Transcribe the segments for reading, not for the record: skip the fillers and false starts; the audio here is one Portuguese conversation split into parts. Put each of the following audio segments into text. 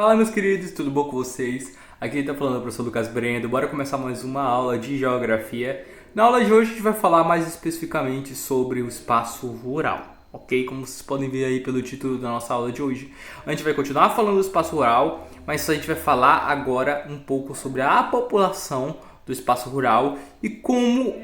Fala, meus queridos, tudo bom com vocês? Aqui tá falando o professor Lucas Brendo. Bora começar mais uma aula de geografia. Na aula de hoje a gente vai falar mais especificamente sobre o espaço rural, ok? Como vocês podem ver aí pelo título da nossa aula de hoje. A gente vai continuar falando do espaço rural, mas a gente vai falar agora um pouco sobre a população do espaço rural e como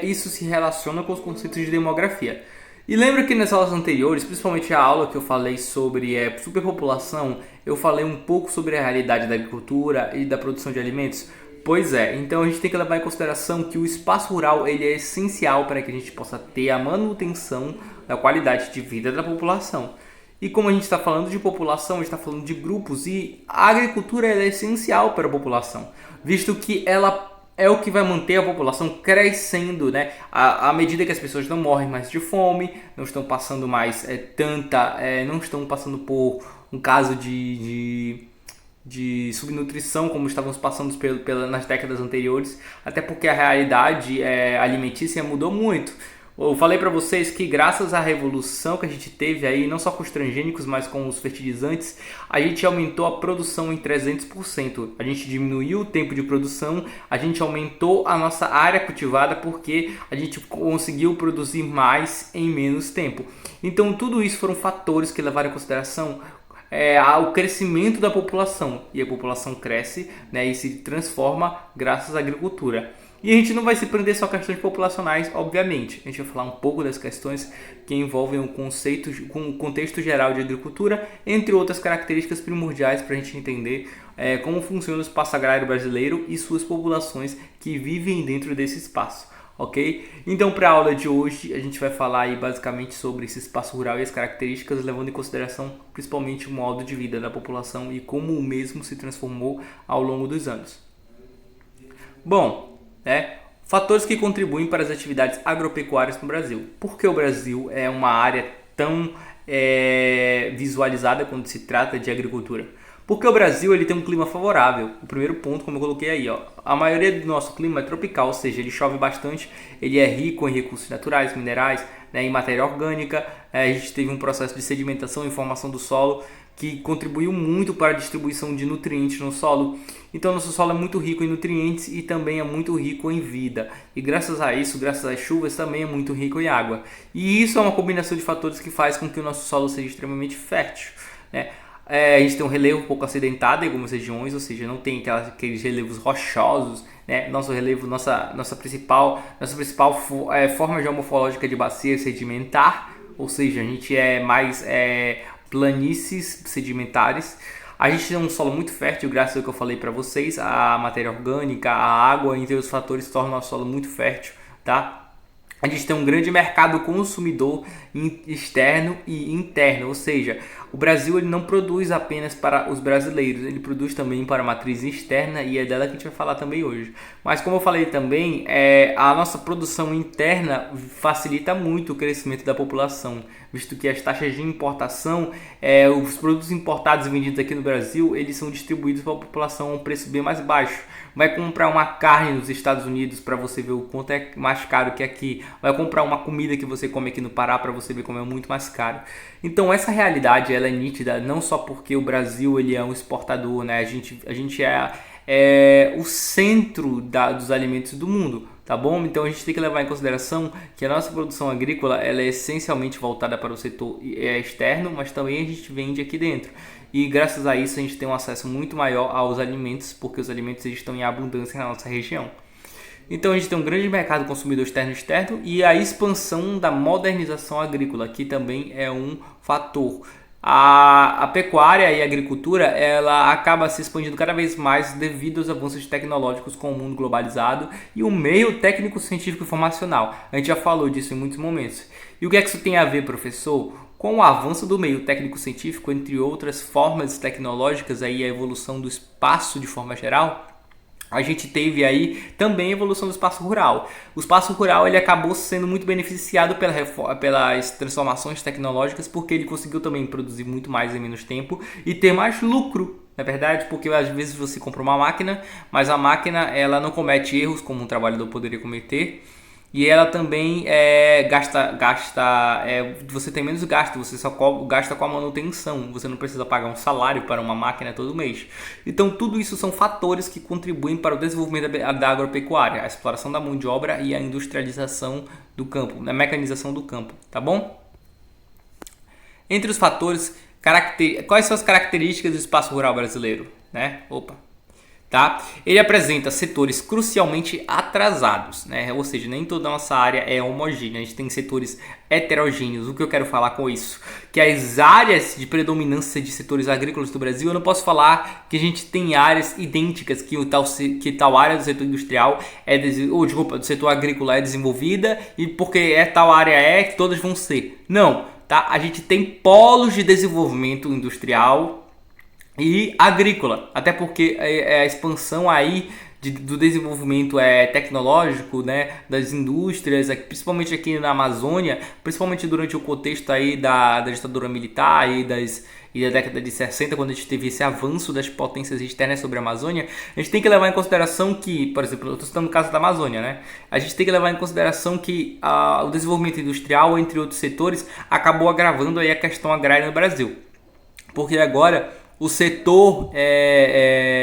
isso se relaciona com os conceitos de demografia. E lembra que nas aulas anteriores, principalmente a aula que eu falei sobre superpopulação, eu falei um pouco sobre a realidade da agricultura e da produção de alimentos? Pois é, então a gente tem que levar em consideração que o espaço rural ele é essencial para que a gente possa ter a manutenção da qualidade de vida da população. E como a gente está falando de população, a gente está falando de grupos e a agricultura é essencial para a população, visto que ela é o que vai manter a população crescendo, né? À medida que as pessoas não morrem mais de fome, não estão passando mais não estão passando por um caso de subnutrição como estávamos passando nas décadas anteriores, até porque a realidade alimentícia mudou muito. Eu falei para vocês que graças à revolução que a gente teve aí, não só com os transgênicos, mas com os fertilizantes, a gente aumentou a produção em 300%. A gente diminuiu o tempo de produção, a gente aumentou a nossa área cultivada porque a gente conseguiu produzir mais em menos tempo. Então tudo isso foram fatores que levaram em consideração ao crescimento da população. E a população cresce, né, e se transforma graças à agricultura. E a gente não vai se prender só a questões populacionais, obviamente. A gente vai falar um pouco das questões que envolvem o contexto geral de agricultura, entre outras características primordiais para a gente entender como funciona o espaço agrário brasileiro e suas populações que vivem dentro desse espaço. Ok? Então, para a aula de hoje, a gente vai falar aí basicamente sobre esse espaço rural e as características, levando em consideração principalmente o modo de vida da população e como o mesmo se transformou ao longo dos anos. Bom, fatores que contribuem para as atividades agropecuárias no Brasil. Por que o Brasil é uma área tão visualizada quando se trata de agricultura? Porque o Brasil ele tem um clima favorável. O primeiro ponto, como eu coloquei aí, a maioria do nosso clima é tropical, ou seja, ele chove bastante, ele é rico em recursos naturais, minerais, né, em matéria orgânica. A gente teve um processo de sedimentação e formação do solo que contribuiu muito para a distribuição de nutrientes no solo. Então, nosso solo é muito rico em nutrientes e também é muito rico em vida. E graças a isso, graças às chuvas, também é muito rico em água. E isso é uma combinação de fatores que faz com que o nosso solo seja extremamente fértil, né? A gente tem um relevo um pouco acidentado em algumas regiões, ou seja, não tem aqueles relevos rochosos, né? Nosso relevo, nossa principal forma geomorfológica de bacia é sedimentar, ou seja, a gente é mais planícies sedimentares. A gente tem um solo muito fértil, graças ao que eu falei para vocês, a matéria orgânica, a água, entre os fatores, tornam o nosso solo muito fértil, tá? A gente tem um grande mercado consumidor externo e interno, ou seja, o Brasil ele não produz apenas para os brasileiros, ele produz também para a matriz externa e é dela que a gente vai falar também hoje. Mas como eu falei também, a nossa produção interna facilita muito o crescimento da população, visto que as taxas de importação, os produtos importados e vendidos aqui no Brasil, eles são distribuídos para a população a um preço bem mais baixo. Vai comprar uma carne nos Estados Unidos para você ver o quanto é mais caro que aqui. Vai comprar uma comida que você come aqui no Pará para você ver como é muito mais caro. Então essa realidade ela é nítida, não só porque o Brasil ele é um exportador, né? A gente é o centro dos alimentos do mundo, tá bom? Então a gente tem que levar em consideração que a nossa produção agrícola ela é essencialmente voltada para o setor externo, mas também a gente vende aqui dentro. E graças a isso a gente tem um acesso muito maior aos alimentos, porque os alimentos eles estão em abundância na nossa região. Então a gente tem um grande mercado consumidor externo e externo e a expansão da modernização agrícola, que também é um fator. A pecuária e a agricultura ela acaba se expandindo cada vez mais devido aos avanços tecnológicos com o mundo globalizado e o meio técnico, científico e informacional. A gente já falou disso em muitos momentos. E o que é que isso tem a ver, professor? Com o avanço do meio técnico-científico, entre outras formas tecnológicas, aí a evolução do espaço de forma geral, a gente teve aí também a evolução do espaço rural. O espaço rural ele acabou sendo muito beneficiado pelas transformações tecnológicas, porque ele conseguiu também produzir muito mais em menos tempo e ter mais lucro. Não é verdade? Porque às vezes você compra uma máquina, mas a máquina ela não comete erros como um trabalhador poderia cometer. E ela também você tem menos gasto, você só gasta com a manutenção, você não precisa pagar um salário para uma máquina todo mês. Então tudo isso são fatores que contribuem para o desenvolvimento da agropecuária, a exploração da mão de obra e a industrialização do campo, a mecanização do campo, tá bom? Entre os fatores, quais são as características do espaço rural brasileiro? Né? Tá? Ele apresenta setores crucialmente atrasados, né? Ou seja, nem toda a nossa área é homogênea, a gente tem setores heterogêneos. O que eu quero falar com isso? Que as áreas de predominância de setores agrícolas do Brasil, eu não posso falar que a gente tem áreas idênticas, que tal área do setor industrial do setor agrícola é desenvolvida e porque tal área que todas vão ser. Não, tá? A gente tem polos de desenvolvimento industrial e agrícola, até porque a expansão aí do desenvolvimento tecnológico, né, das indústrias, principalmente aqui na Amazônia, principalmente durante o contexto aí da ditadura militar e da década de 60, quando a gente teve esse avanço das potências externas sobre a Amazônia, a gente tem que levar em consideração que, por exemplo, eu estou citando o caso da Amazônia, né? A gente tem que levar em consideração que o desenvolvimento industrial, entre outros setores, acabou agravando aí a questão agrária no Brasil. Porque agora o setor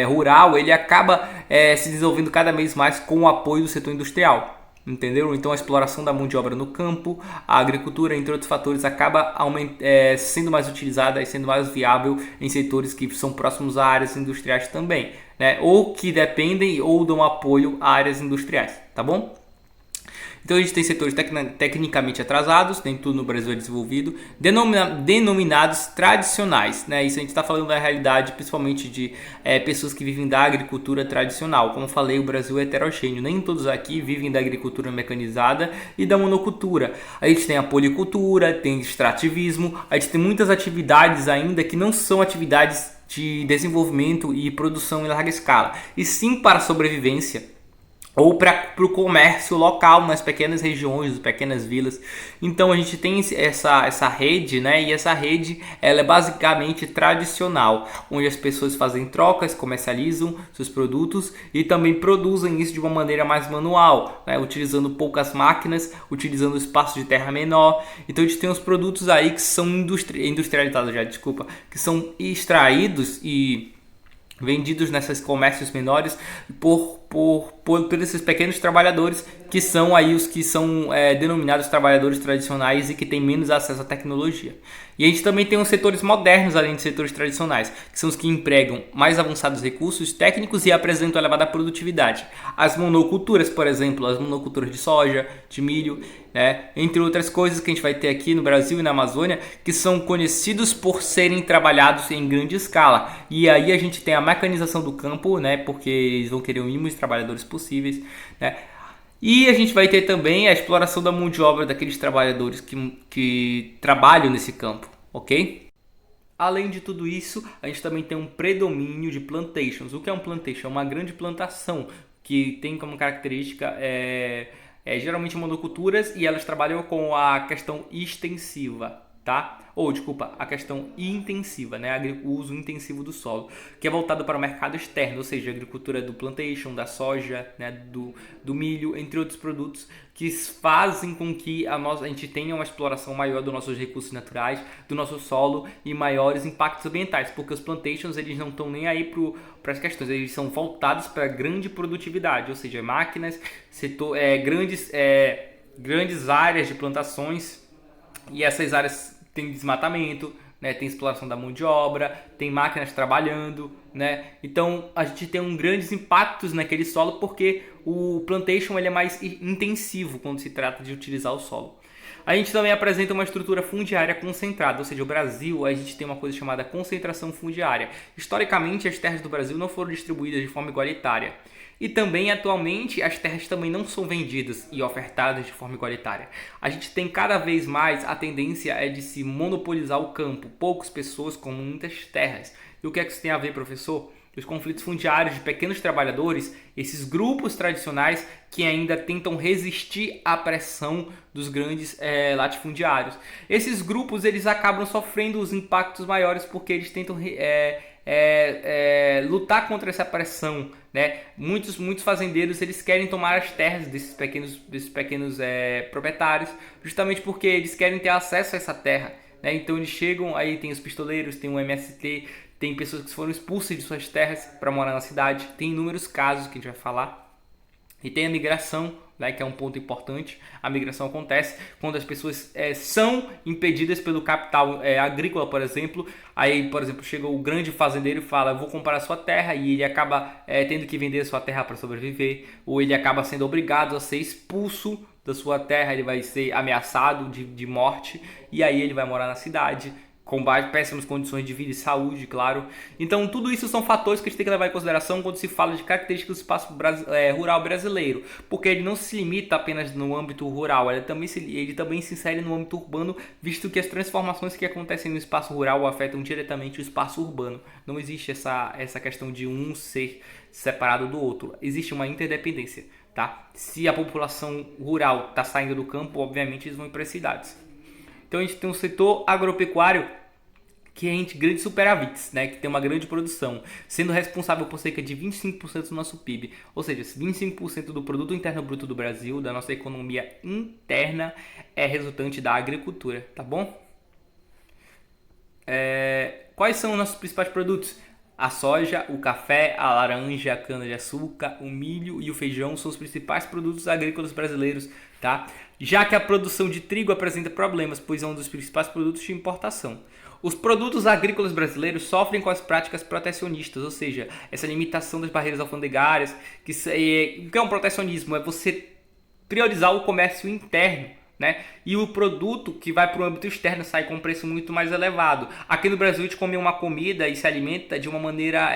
rural ele acaba se desenvolvendo cada vez mais com o apoio do setor industrial. Entendeu? Então a exploração da mão de obra no campo, a agricultura, entre outros fatores, acaba sendo mais utilizada e sendo mais viável em setores que são próximos a áreas industriais também, né? Ou que dependem ou dão apoio a áreas industriais, tá bom? Então a gente tem setores tecnicamente atrasados, nem tudo no Brasil é desenvolvido, denominados tradicionais, né? Isso a gente está falando da realidade principalmente de pessoas que vivem da agricultura tradicional. Como eu falei, o Brasil é heterogêneo, nem todos aqui vivem da agricultura mecanizada e da monocultura. A gente tem a policultura, tem extrativismo, a gente tem muitas atividades ainda que não são atividades de desenvolvimento e produção em larga escala, e sim para sobrevivência ou para o comércio local nas pequenas regiões, nas pequenas vilas. Então a gente tem essa rede, né? E essa rede ela é basicamente tradicional, onde as pessoas fazem trocas, comercializam seus produtos e também produzem isso de uma maneira mais manual, né? Utilizando poucas máquinas, utilizando espaço de terra menor. Então a gente tem os produtos aí que são industrializados que são extraídos e vendidos nesses comércios menores por esses pequenos trabalhadores, que são aí os que são denominados trabalhadores tradicionais e que têm menos acesso à tecnologia. E a gente também tem os setores modernos, além de setores tradicionais, que são os que empregam mais avançados recursos técnicos e apresentam elevada produtividade. As monoculturas, por exemplo, as monoculturas de soja, de milho, né, entre outras coisas que a gente vai ter aqui no Brasil e na Amazônia, que são conhecidos por serem trabalhados em grande escala. E aí a gente tem a mecanização do campo, né, porque eles vão querer o mínimo de trabalhadores possíveis, né? E a gente vai ter também a exploração da mão de obra daqueles trabalhadores que trabalham nesse campo, ok? Além de tudo isso, a gente também tem um predomínio de plantations. O que é um plantation? É uma grande plantação que tem como característica geralmente monoculturas, e elas trabalham com a questão extensiva, tá? A questão intensiva, né? O uso intensivo do solo, que é voltado para o mercado externo, ou seja, a agricultura do plantation, da soja, né? do milho, entre outros produtos que fazem com que a gente tenha uma exploração maior dos nossos recursos naturais, do nosso solo e maiores impactos ambientais, porque os plantations eles não estão nem aí para as questões, eles são voltados para grande produtividade, ou seja, máquinas, grandes áreas de plantações, e essas áreas tem desmatamento, né? Tem exploração da mão de obra, tem máquinas trabalhando, né? Então a gente tem grandes impactos naquele solo porque o plantation ele é mais intensivo quando se trata de utilizar o solo. A gente também apresenta uma estrutura fundiária concentrada, ou seja, o Brasil, a gente tem uma coisa chamada concentração fundiária. Historicamente, as terras do Brasil não foram distribuídas de forma igualitária. E também, atualmente, as terras também não são vendidas e ofertadas de forma igualitária. A gente tem cada vez mais a tendência de se monopolizar o campo, poucas pessoas com muitas terras. E o que é que isso tem a ver, professor? Os conflitos fundiários de pequenos trabalhadores, esses grupos tradicionais que ainda tentam resistir à pressão dos grandes latifundiários. Esses grupos eles acabam sofrendo os impactos maiores porque eles tentam lutar contra essa pressão, né? Muitos fazendeiros eles querem tomar as terras desses pequenos proprietários, justamente porque eles querem ter acesso a essa terra, né? Então eles chegam, aí tem os pistoleiros, tem o MST, tem pessoas que foram expulsas de suas terras para morar na cidade, tem inúmeros casos que a gente vai falar. E tem a migração, né, que é um ponto importante. A migração acontece quando as pessoas são impedidas pelo capital agrícola, por exemplo. Aí, por exemplo, chega o grande fazendeiro e fala: eu vou comprar a sua terra, e ele acaba tendo que vender a sua terra para sobreviver, ou ele acaba sendo obrigado a ser expulso da sua terra, ele vai ser ameaçado de morte, e aí ele vai morar na cidade, com péssimas condições de vida e saúde, claro. Então, tudo isso são fatores que a gente tem que levar em consideração quando se fala de características do espaço rural brasileiro, porque ele não se limita apenas no âmbito rural, ele também se insere no âmbito urbano, visto que as transformações que acontecem no espaço rural afetam diretamente o espaço urbano. Não existe essa questão de um ser separado do outro, existe uma interdependência, tá? Se a população rural está saindo do campo, obviamente eles vão ir para as cidades. Então a gente tem um setor agropecuário que é grandes superávites, né, que tem uma grande produção, sendo responsável por cerca de 25% do nosso PIB. Ou seja, 25% do produto interno bruto do Brasil, da nossa economia interna, é resultante da agricultura, tá bom? Quais são os nossos principais produtos? A soja, o café, a laranja, a cana-de-açúcar, o milho e o feijão são os principais produtos agrícolas brasileiros, tá? Já que a produção de trigo apresenta problemas, pois é um dos principais produtos de importação. Os produtos agrícolas brasileiros sofrem com as práticas protecionistas, ou seja, essa limitação das barreiras alfandegárias. O que é um protecionismo? É você priorizar o comércio interno, né? E o produto que vai para o âmbito externo sai com um preço muito mais elevado. Aqui no Brasil a gente come uma comida e se alimenta de uma maneira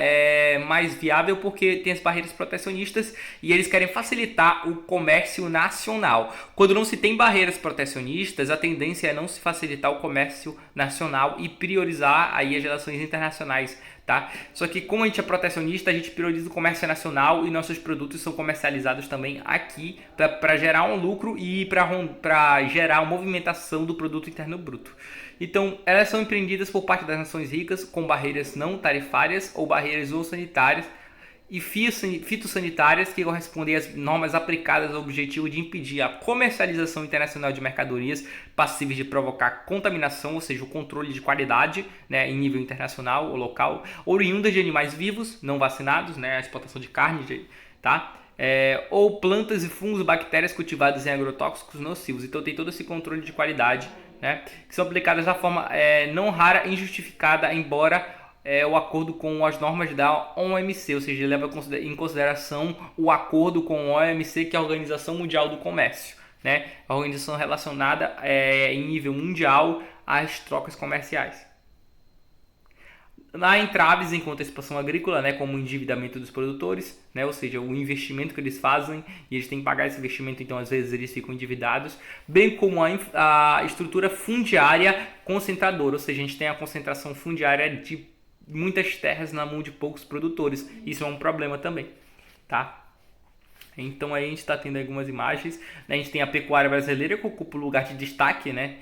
mais viável porque tem as barreiras protecionistas e eles querem facilitar o comércio nacional. Quando não se tem barreiras protecionistas, a tendência é não se facilitar o comércio nacional e priorizar aí as relações internacionais, tá? Só que como a gente é protecionista, a gente prioriza o comércio nacional e nossos produtos são comercializados também aqui para gerar um lucro e para gerar uma movimentação do produto interno bruto. Então, elas são empreendidas por parte das nações ricas com barreiras não tarifárias ou barreiras zoossanitárias e fitossanitárias que correspondem às normas aplicadas ao objetivo de impedir a comercialização internacional de mercadorias passíveis de provocar contaminação, ou seja, o controle de qualidade, né, em nível internacional ou local, oriundas de animais vivos não vacinados, né, a exportação de carne, tá? Ou plantas e fungos, bactérias cultivadas em agrotóxicos nocivos. Então tem todo esse controle de qualidade, né, que são aplicadas de forma não rara e injustificada, embora o acordo com as normas da OMC, ou seja, leva em consideração o acordo com a OMC, que é a Organização Mundial do Comércio, né, a organização relacionada em nível mundial às trocas comerciais. Há entraves enquanto a expansão agrícola, né, como o endividamento dos produtores, né, ou seja, o investimento que eles fazem e eles têm que pagar esse investimento, então às vezes eles ficam endividados, bem como a estrutura fundiária concentradora, ou seja, a gente tem a concentração fundiária de muitas terras na mão de poucos produtores. Isso é um problema também, tá? Então aí a gente está tendo algumas imagens, né? A gente tem a pecuária brasileira que ocupa o lugar de destaque, né,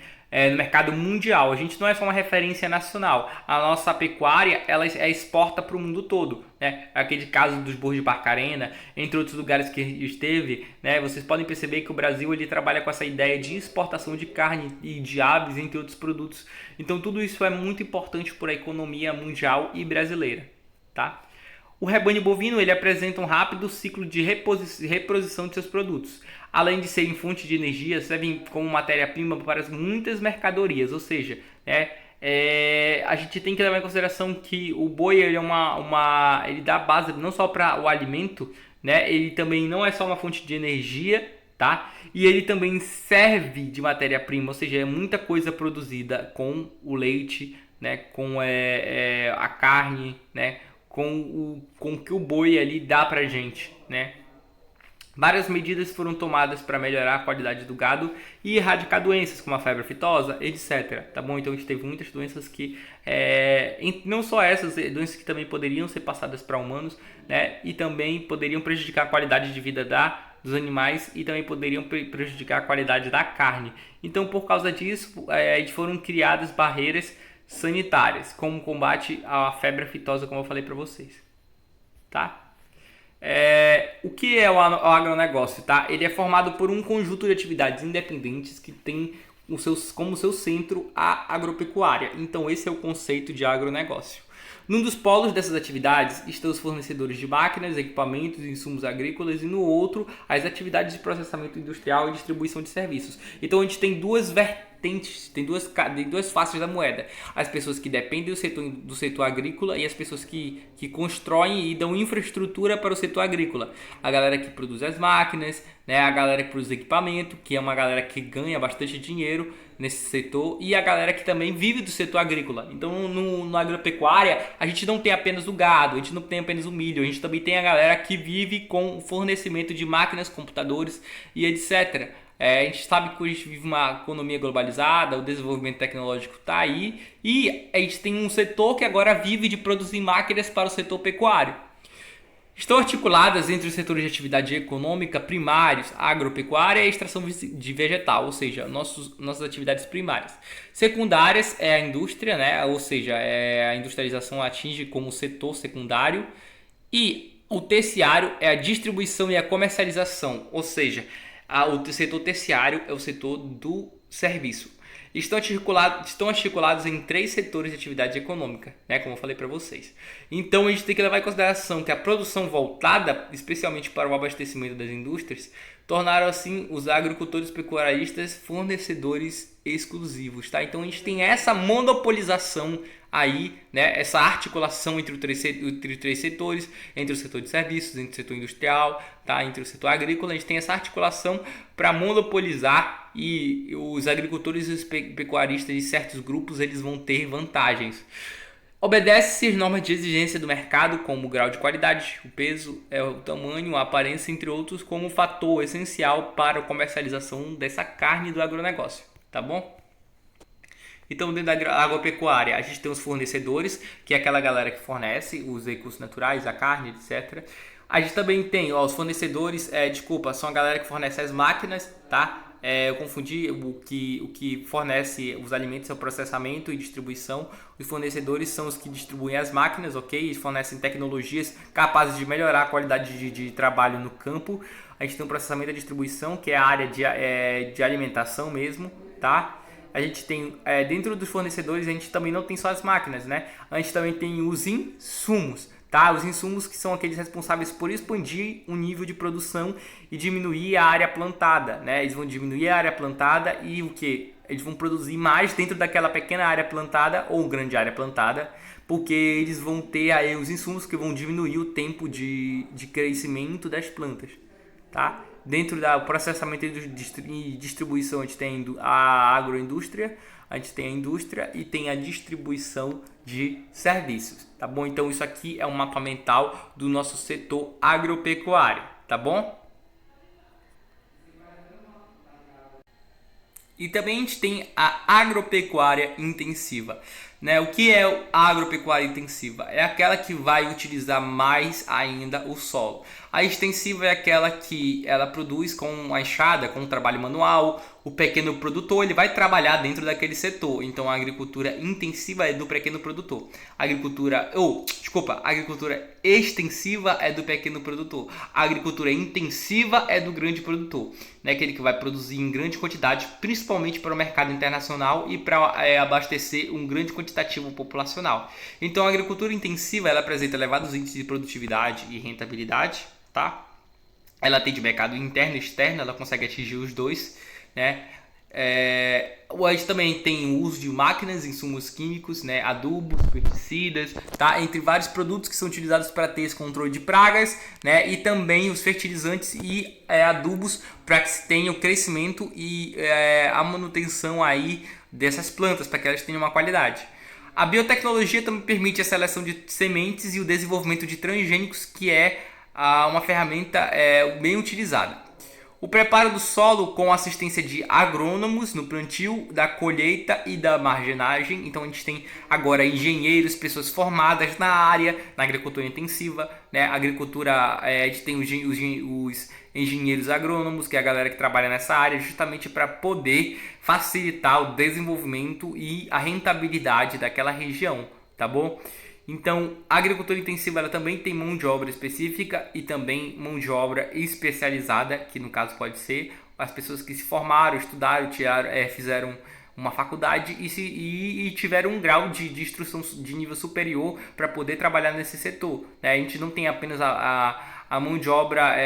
no mercado mundial. A gente não é só uma referência nacional. A nossa pecuária ela exporta para o mundo todo, né? Aquele caso dos bois de Barcarena, entre outros lugares que esteve, né? Vocês podem perceber que o Brasil ele trabalha com essa ideia de exportação de carne e de aves, entre outros produtos. Então tudo isso é muito importante para a economia mundial e brasileira, tá? O rebanho bovino ele apresenta um rápido ciclo de reposição de seus produtos. Além de serem fonte de energia, servem como matéria-prima para muitas mercadorias. Ou seja, a gente tem que levar em consideração que o boi ele ele dá base não só para o alimento, né? Ele também não é só uma fonte de energia, tá? E ele também serve de matéria-prima, ou seja, é muita coisa produzida com o leite, né? Com a carne, né? Com o que o boi ali dá pra gente, né? Várias medidas foram tomadas para melhorar a qualidade do gado e erradicar doenças como a febre aftosa, etc. Tá bom? Então a gente teve muitas doenças que, não só essas, doenças que também poderiam ser passadas para humanos, né? E também poderiam prejudicar a qualidade de vida dos animais e também poderiam prejudicar a qualidade da carne. Então por causa disso, foram criadas barreiras sanitárias, como combate à febre aftosa, como eu falei para vocês, tá? O que é o agronegócio, tá? Ele é formado por um conjunto de atividades independentes que tem como seu centro a agropecuária. Então esse é o conceito de agronegócio. Num dos polos dessas atividades estão os fornecedores de máquinas, equipamentos e insumos agrícolas e no outro as atividades de processamento industrial e distribuição de serviços. Então a gente tem duas vertentes, tem duas faces da moeda. As pessoas que dependem do setor agrícola e as pessoas que constroem e dão infraestrutura para o setor agrícola. A galera que produz as máquinas, né, a galera que produz equipamento, que é uma galera que ganha bastante dinheiro nesse setor, e a galera que também vive do setor agrícola. Então no agropecuária a gente não tem apenas o gado, a gente não tem apenas o milho, a gente também tem a galera que vive com o fornecimento de máquinas, computadores e etc. A gente sabe que a gente vive uma economia globalizada, o desenvolvimento tecnológico está aí, e a gente tem um setor que agora vive de produzir máquinas para o setor pecuário. Estão articuladas entre os setores de atividade econômica primários, agropecuária e extração de vegetal, ou seja, nossas atividades primárias. Secundárias é a indústria, né? Ou seja, a industrialização atinge como setor secundário. E o terciário é a distribuição e a comercialização, ou seja, o setor terciário é o setor do serviço. Estão articulados em 3 setores de atividade econômica, né, como eu falei para vocês. Então a gente tem que levar em consideração que a produção voltada especialmente para o abastecimento das indústrias tornaram assim os agricultores pecuaristas fornecedores exclusivos, tá? Então a gente tem essa monopolização aí, né, essa articulação entre os três setores, entre o setor de serviços, entre o setor industrial, tá, entre o setor agrícola. A gente tem essa articulação para monopolizar, e os agricultores e os pecuaristas de certos grupos eles vão ter vantagens. Obedece-se às normas de exigência do mercado, como o grau de qualidade, o peso, o tamanho, a aparência, entre outros, como fator essencial para a comercialização dessa carne do agronegócio, tá bom? Então, dentro da agropecuária, a gente tem os fornecedores, que é aquela galera que fornece os recursos naturais, a carne, etc. A gente também tem os fornecedores, são a galera que fornece as máquinas, tá? Eu confundi, o que fornece os alimentos é o processamento e distribuição. Os fornecedores são os que distribuem as máquinas, ok? Eles fornecem tecnologias capazes de melhorar a qualidade de trabalho no campo. A gente tem o processamento e a distribuição, que é a área de alimentação mesmo, tá? A gente tem, dentro dos fornecedores, a gente também não tem só as máquinas, né? A gente também tem os insumos, tá? Os insumos que são aqueles responsáveis por expandir o nível de produção e diminuir a área plantada, né? Eles vão diminuir a área plantada e o que? Eles vão produzir mais dentro daquela pequena área plantada ou grande área plantada, porque eles vão ter aí os insumos que vão diminuir o tempo de crescimento das plantas, tá? Dentro do processamento e distribuição, a gente tem a agroindústria, a gente tem a indústria e tem a distribuição de serviços, tá bom? Então isso aqui é um mapa mental do nosso setor agropecuário, tá bom? E também a gente tem a agropecuária intensiva, né? O que é a agropecuária intensiva? É aquela que vai utilizar mais ainda o solo. A extensiva é aquela que ela produz com a enxada, com o trabalho manual. O pequeno produtor ele vai trabalhar dentro daquele setor. Então a agricultura intensiva é do pequeno produtor. A agricultura extensiva é do pequeno produtor. A agricultura intensiva é do grande produtor, né? Aquele que vai produzir em grande quantidade, principalmente para o mercado internacional e para abastecer um grande quantitativo populacional. Então a agricultura intensiva ela apresenta elevados índices de produtividade e rentabilidade, tá? Ela tem de mercado interno e externo, ela consegue atingir os dois, né? A gente também tem o uso de máquinas, insumos químicos, né? Adubos, pesticidas, tá? Entre vários produtos que são utilizados para ter esse controle de pragas, né? E também os fertilizantes e adubos para que se tenha o crescimento e a manutenção aí dessas plantas, para que elas tenham uma qualidade. A biotecnologia também permite a seleção de sementes e o desenvolvimento de transgênicos, que é uma ferramenta bem utilizada. O preparo do solo com assistência de agrônomos no plantio, da colheita e da margenagem. Então a gente tem agora engenheiros, pessoas formadas na área, na agricultura intensiva, né? Agricultura, a gente tem os engenheiros agrônomos, que é a galera que trabalha nessa área, justamente para poder facilitar o desenvolvimento e a rentabilidade daquela região, tá bom? Então, a agricultura intensiva ela também tem mão de obra específica e também mão de obra especializada, que no caso pode ser as pessoas que se formaram, estudaram, fizeram uma faculdade e tiveram um grau de instrução de nível superior para poder trabalhar nesse setor. Né? A gente não tem apenas a mão de obra,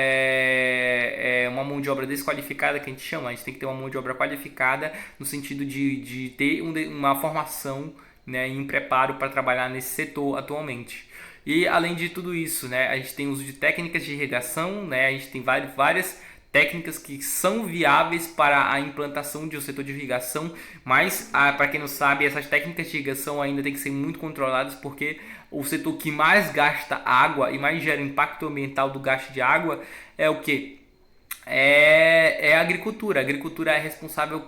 uma mão de obra desqualificada, que a gente chama. A gente tem que ter uma mão de obra qualificada no sentido de ter uma formação, né, em preparo para trabalhar nesse setor atualmente. E além de tudo isso, né, a gente tem o uso de técnicas de irrigação, né, a gente tem várias técnicas que são viáveis para a implantação de um setor de irrigação, mas para quem não sabe, essas técnicas de irrigação ainda tem que ser muito controladas, porque o setor que mais gasta água e mais gera impacto ambiental do gasto de água é o que? É a agricultura. A agricultura é responsável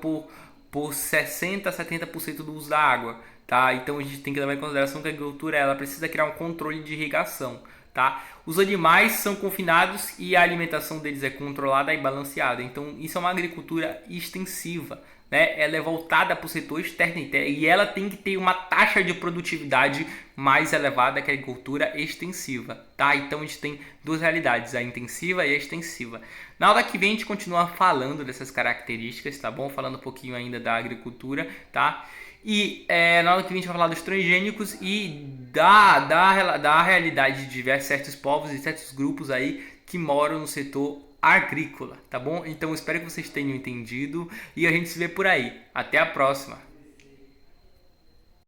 por 60 a 70% do uso da água. Tá? Então a gente tem que levar em consideração que a agricultura ela precisa criar um controle de irrigação. Tá? Os animais são confinados e a alimentação deles é controlada e balanceada. Então isso é uma agricultura extensiva, né? Ela é voltada para o setor externo e ela tem que ter uma taxa de produtividade mais elevada que a agricultura extensiva. Tá? Então a gente tem duas realidades, a intensiva e a extensiva. Na aula que vem a gente continua falando dessas características, tá bom? Falando um pouquinho ainda da agricultura, tá? E na aula que vem a gente vai falar dos transgênicos e da realidade de certos povos e certos grupos aí que moram no setor agrícola, tá bom? Então espero que vocês tenham entendido e a gente se vê por aí. Até a próxima!